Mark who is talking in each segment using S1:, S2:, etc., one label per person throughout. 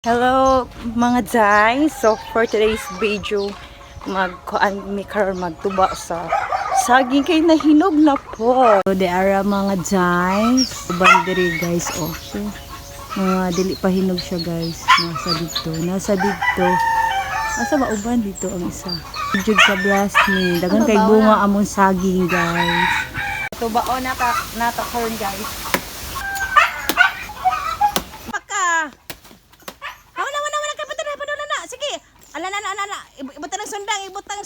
S1: Hello mga Jai! So for today's video, magtuba sa saging kay nahinog na po. So they are mga Jai. Bandiri guys. Oh. So, dili pa hinog siya guys. Nasa dito. Asa ba uban dito ang isa? Jud sa blast ni. Dagan kay bunga among saging guys. Tuba o nata corn guys. Ibutang ng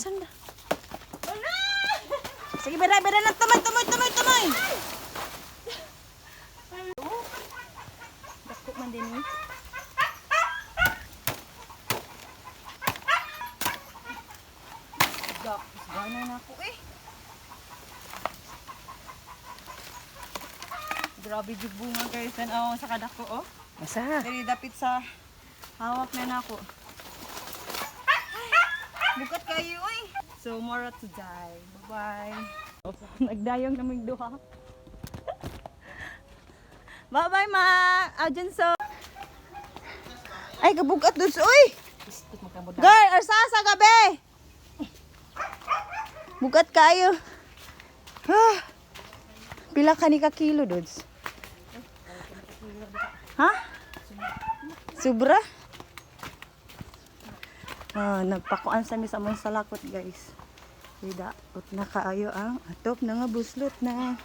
S1: sundang, Sige, bera na, tumoy. Dako man din eh. Gana na ako eh. Grabe jud bunga guys, tanaw sa kadako oh. Asa? Diri dapit sa hawak na nako. Bukat kayo eh. So, more to die. Bye-bye. Nagdayong namig duha. Bye-bye, ma! Ajan so. Ay, kabukat doon. Uy! Girl, arsa sa gabi! Bukat kayo. Pila ka ni ka kilo, Dods? Ha? Sobra? Nagpakuan sa mi sa mong salakot guys. Ida, ut na kaayo ang atop na nga buslot na.